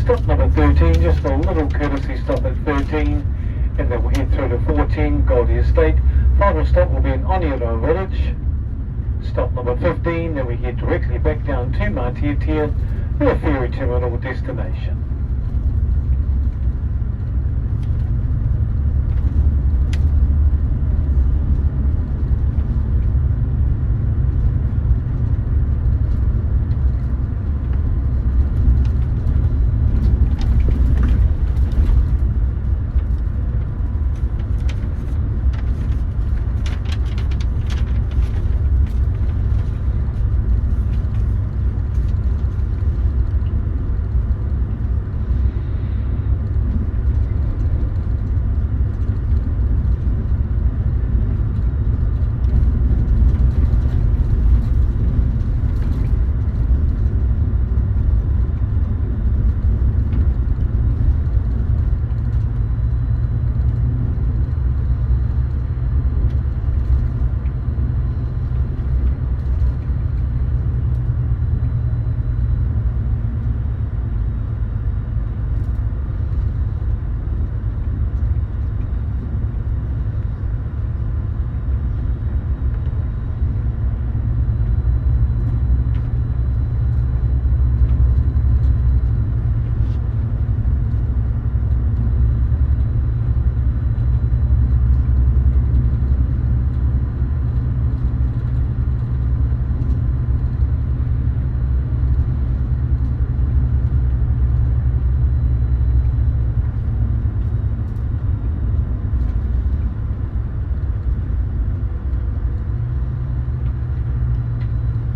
Stop number 13, just a little courtesy stop at 13, and then we'll head through to 14, Goldie Estate. Final stop will be in Oneroa Village. Stop number 15, then we head directly back down to Matiatia, the ferry terminal destination.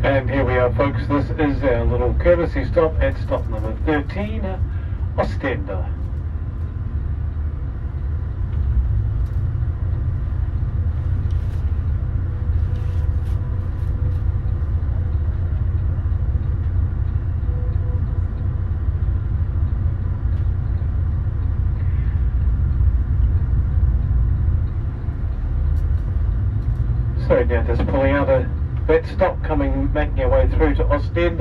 And here we are, folks, this is our little courtesy stop at stop number 13, Ostend. So now just pulling out that stop, making our way through to Ostend.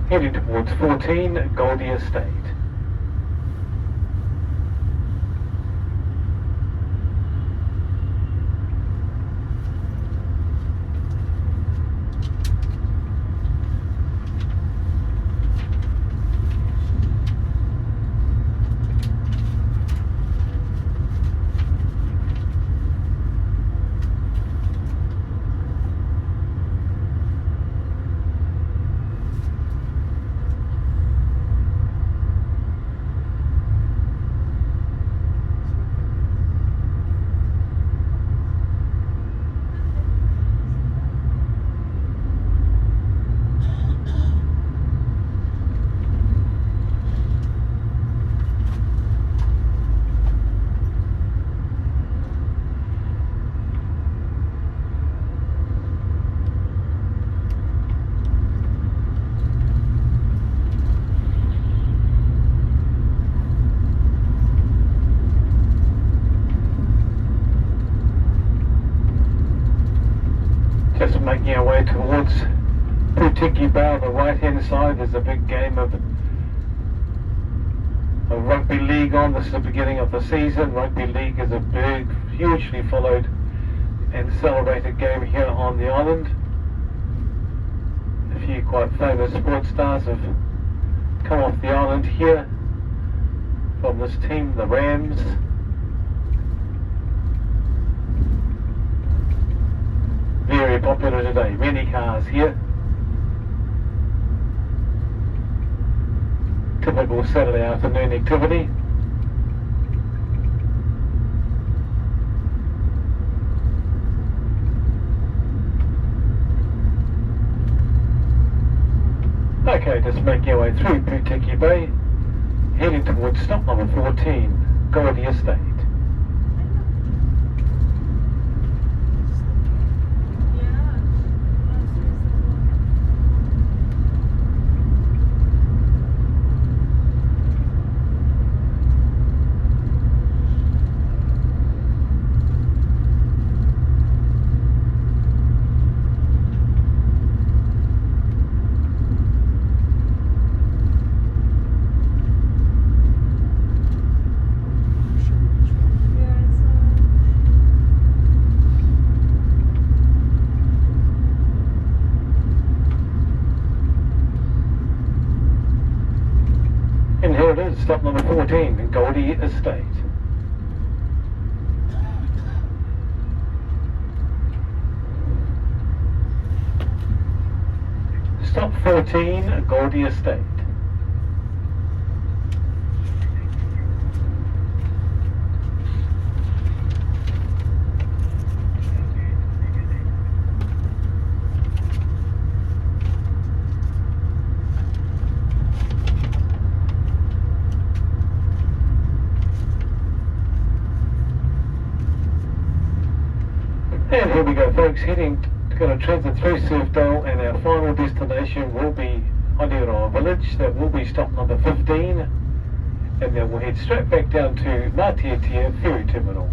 Heading towards 14, Goldie Estate. Just making our way towards Heke Bay on the right hand side. There's a big game of rugby league on. This is the beginning of the season. Rugby league is a big, hugely followed and celebrated game here on the island. A few quite famous sports stars have come off the island here from this team, the Rams. Very popular today, many cars here. Typical Saturday afternoon activity. Okay, just making our way through Heke Bay, heading towards stop number 14, Goldie Estate. Stop number 14, Goldie Estate. Stop 14, Goldie Estate. And here we go, folks, heading going to transit through Surfdale, and our final destination will be Oneroa Village. That will be stop number 15, and then we'll head straight back down to Matiatia Ferry Terminal.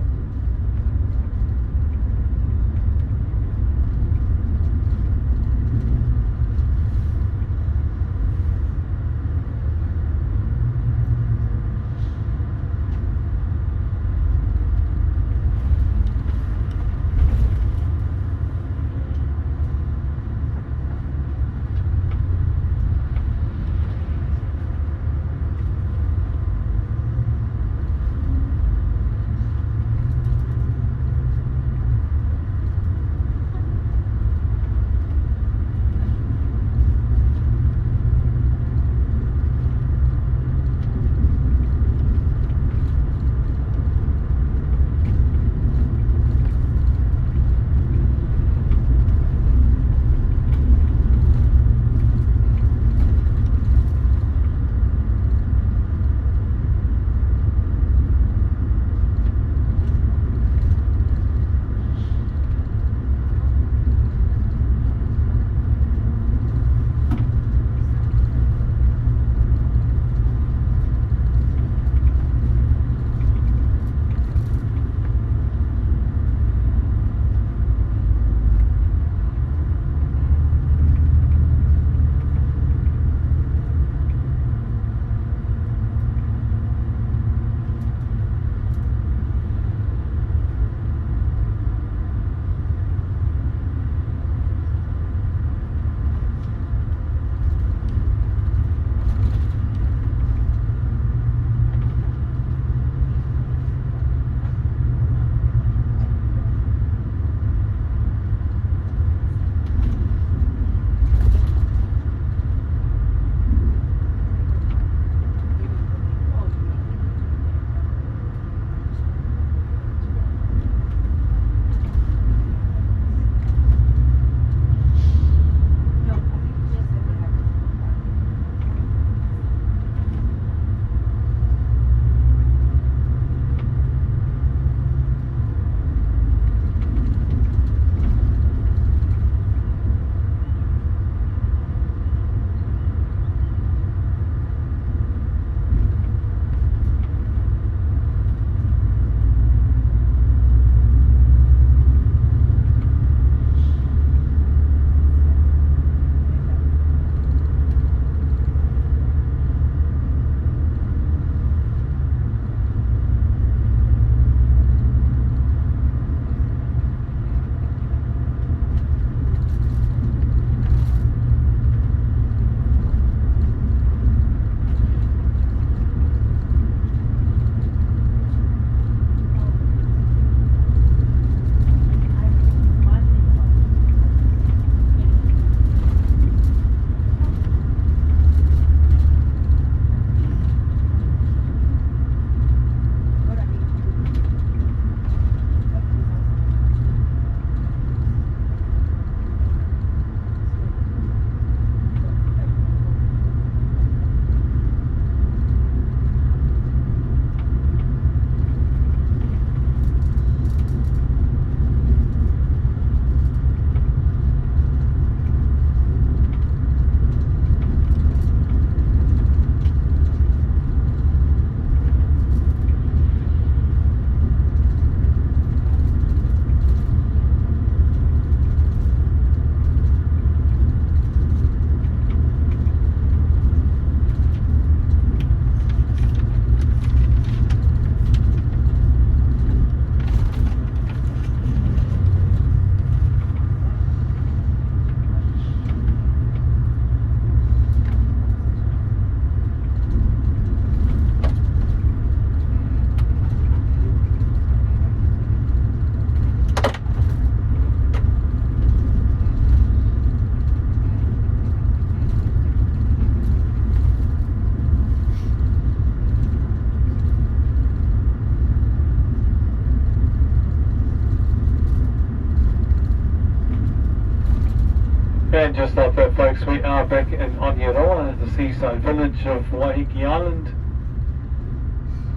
back in Oneroa, the seaside village of Waiheke Island.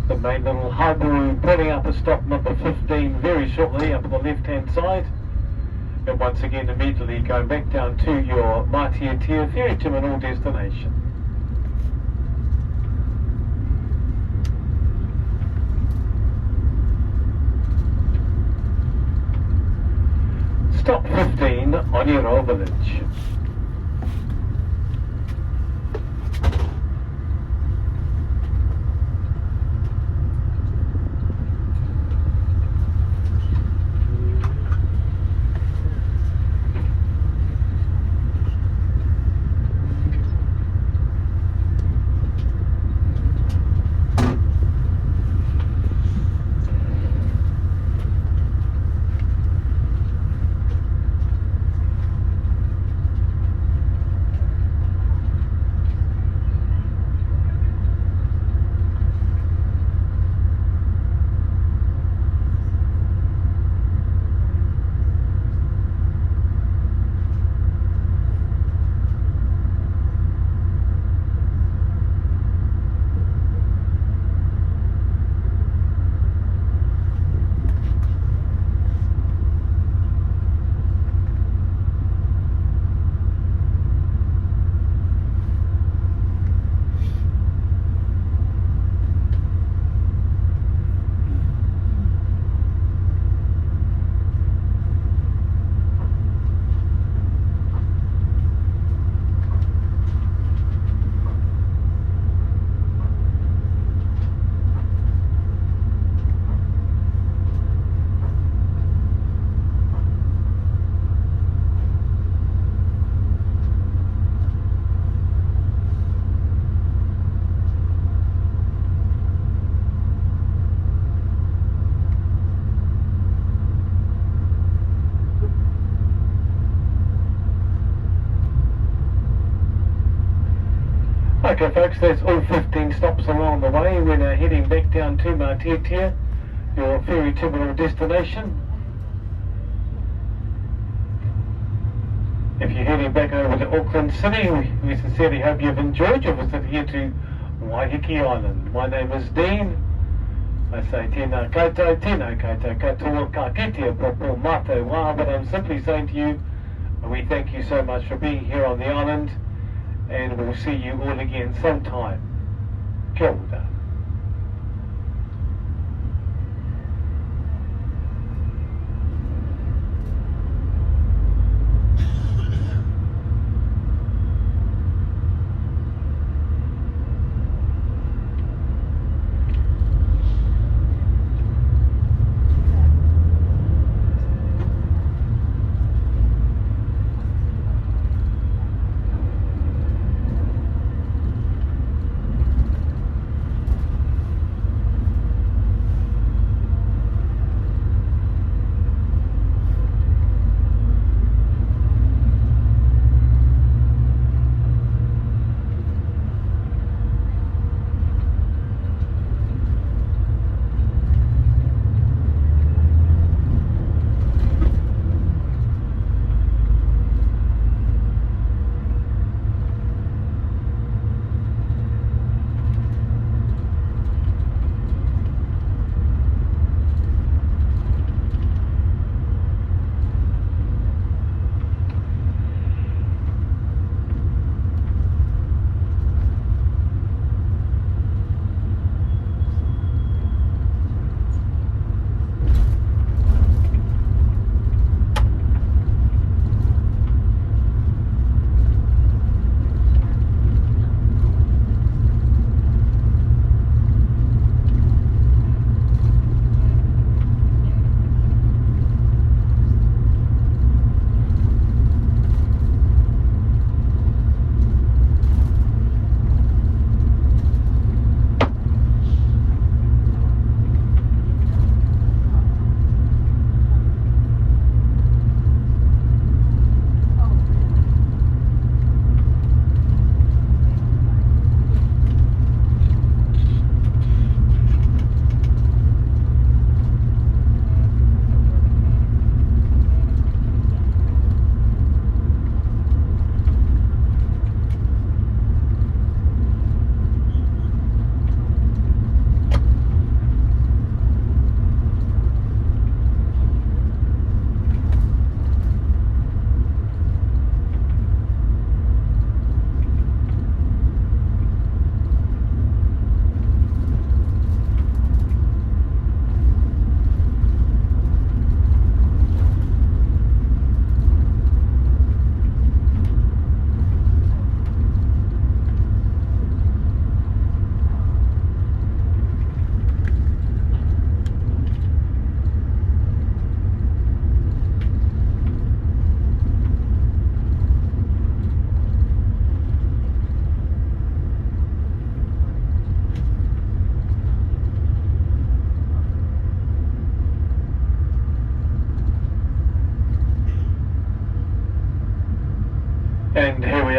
The main little hub, we'll be putting up at stop number 15 very shortly up on the left hand side. And once again immediately going back down to your Matiatia ferry terminal destination. Stop 15, Oneroa Village. Okay folks, that's all 15 stops along the way. We're now heading back down to Matiatia, your ferry terminal destination. If you're heading back over to Auckland City, we sincerely hope you've enjoyed your visit here to Waiheke Island. My name is Dean. I say tēnā koutou, tēnā koutou katoa, ka kitea popo mātou wā, but I'm simply saying to you, we thank you so much for being here on the island, and we'll see you all again sometime. Kia ora.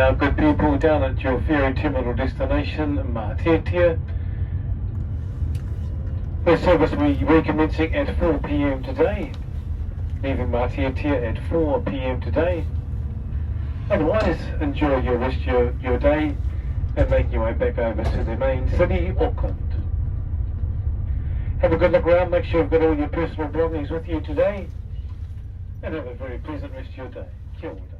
now, good people, down at your ferry terminal destination, Matiatia. The service will be recommencing at 4 p.m. today, leaving Matiatia at 4 p.m. today. Otherwise, enjoy your rest of your day and make your way back over to the main city, Auckland. Have a good look around, make sure you've got all your personal belongings with you today, and have a very pleasant rest of your day. Kia ora.